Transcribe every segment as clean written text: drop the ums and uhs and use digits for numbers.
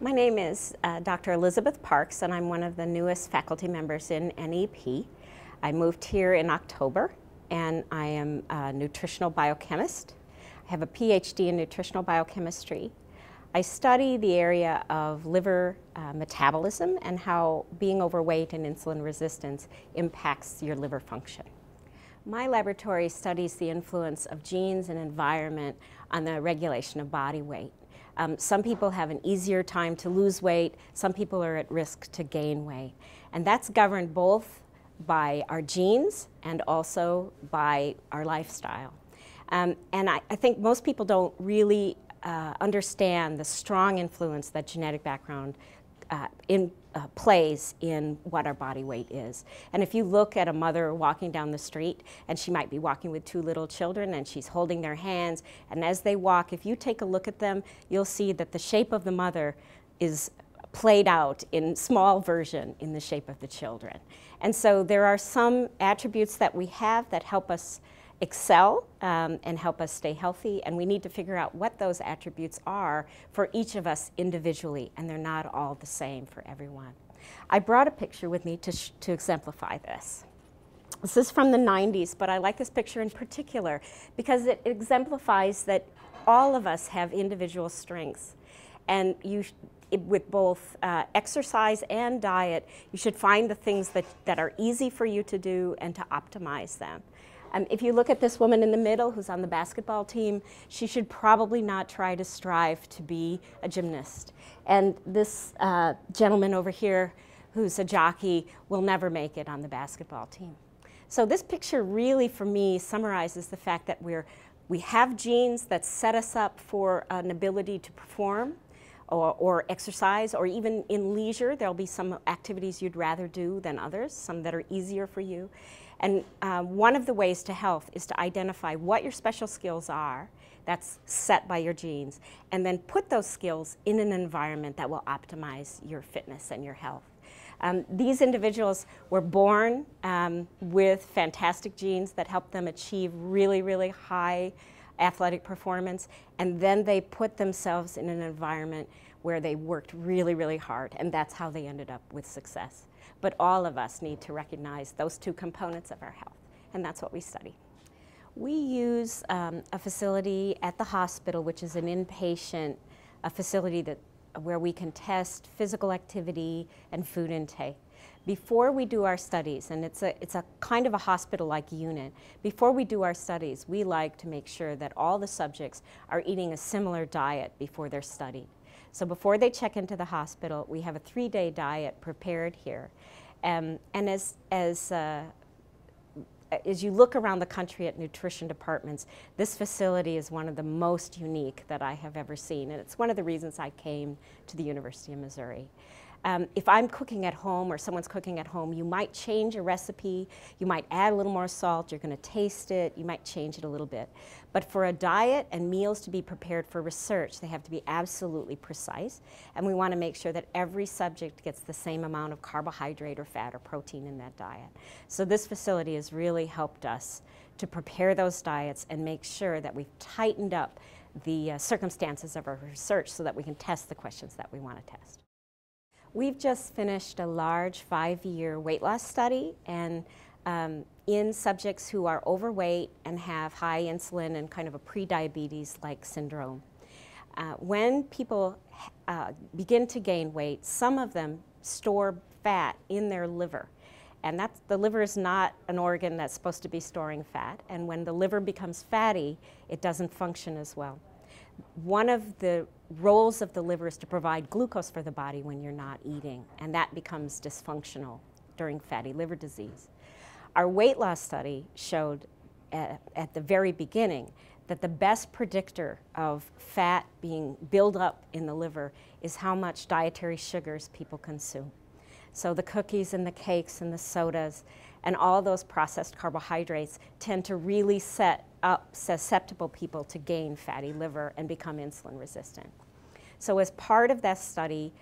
My name is Dr. Elizabeth Parks, and I'm one of the newest faculty members in NEP. I moved here in October, and I am a nutritional biochemist. I have a PhD in nutritional biochemistry. I study the area of liver metabolism and how being overweight and insulin resistance impacts your liver function. My laboratory studies the influence of genes and environment on the regulation of body weight. Some people have an easier time to lose weight, some people are at risk to gain weight. And that's governed both by our genes and also by our lifestyle. And I think most people don't really understand the strong influence that genetic background plays in what our body weight is. And if you look at a mother walking down the street, and she might be walking with two little children, and she's holding their hands, and as they walk, if you take a look at them, you'll see that the shape of the mother is played out in small version in the shape of the children. And so there are some attributes that we have that help us excel and help us stay healthy, and we need to figure out what those attributes are for each of us individually, and they're not all the same for everyone. I brought a picture with me to exemplify this. This is from the 90s, but I like this picture in particular because it exemplifies that all of us have individual strengths, and with both exercise and diet, you should find the things that are easy for you to do and to optimize them. If you look at this woman in the middle who's on the basketball team, she should probably not try to strive to be a gymnast. And this gentleman over here who's a jockey will never make it on the basketball team. So this picture really, for me, summarizes the fact that we have genes that set us up for an ability to perform or exercise, or even in leisure. There'll be some activities you'd rather do than others, some that are easier for you. And one of the ways to health is to identify what your special skills are, that's set by your genes, and then put those skills in an environment that will optimize your fitness and your health. These individuals were born with fantastic genes that help them achieve really, really high athletic performance, and then they put themselves in an environment where they worked really, really hard, and that's how they ended up with success. But all of us need to recognize those two components of our health, and that's what we study. We use a facility at the hospital, which is an inpatient facility where we can test physical activity and food intake. Before we do our studies, and it's a kind of a hospital-like unit, before we do our studies, we like to make sure that all the subjects are eating a similar diet before they're studied. So before they check into the hospital, we have a 3-day diet prepared here. And as you look around the country at nutrition departments, this facility is one of the most unique that I have ever seen, and it's one of the reasons I came to the University of Missouri. If I'm cooking at home or someone's cooking at home, you might change a recipe, you might add a little more salt, you're going to taste it, you might change it a little bit. But for a diet and meals to be prepared for research, they have to be absolutely precise, and we want to make sure that every subject gets the same amount of carbohydrate or fat or protein in that diet. So this facility has really helped us to prepare those diets and make sure that we've tightened up the circumstances of our research so that we can test the questions that we want to test. We've just finished a large 5-year weight loss study, and in subjects who are overweight and have high insulin and kind of a pre-diabetes-like syndrome. When people begin to gain weight, some of them store fat in their liver. And the liver is not an organ that's supposed to be storing fat, and when the liver becomes fatty, it doesn't function as well. One of the roles of the liver is to provide glucose for the body when you're not eating, and that becomes dysfunctional during fatty liver disease. Our weight loss study showed at the very beginning that the best predictor of fat being built up in the liver is how much dietary sugars people consume. So the cookies and the cakes and the sodas and all those processed carbohydrates tend to really set up susceptible people to gain fatty liver and become insulin resistant. So as part of that study,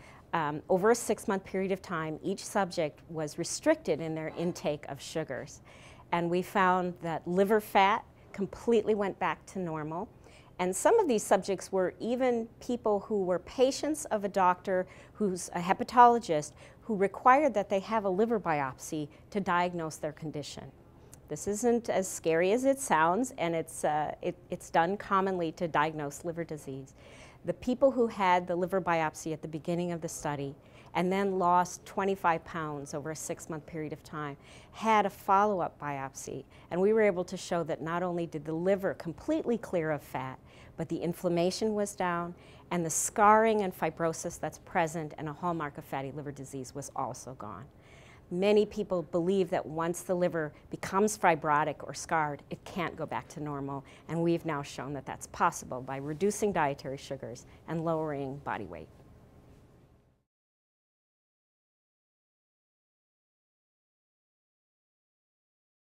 over a 6-month period of time, each subject was restricted in their intake of sugars. And we found that liver fat completely went back to normal, And some of these subjects were even people who were patients of a doctor who's a hepatologist who required that they have a liver biopsy to diagnose their condition. This isn't as scary as it sounds, and it's done commonly to diagnose liver disease. The people who had the liver biopsy at the beginning of the study and then lost 25 pounds over a 6-month period of time had a follow-up biopsy, and we were able to show that not only did the liver completely clear of fat, but the inflammation was down, and the scarring and fibrosis that's present and a hallmark of fatty liver disease was also gone. Many people believe that once the liver becomes fibrotic or scarred, it can't go back to normal, and we've now shown that that's possible by reducing dietary sugars and lowering body weight.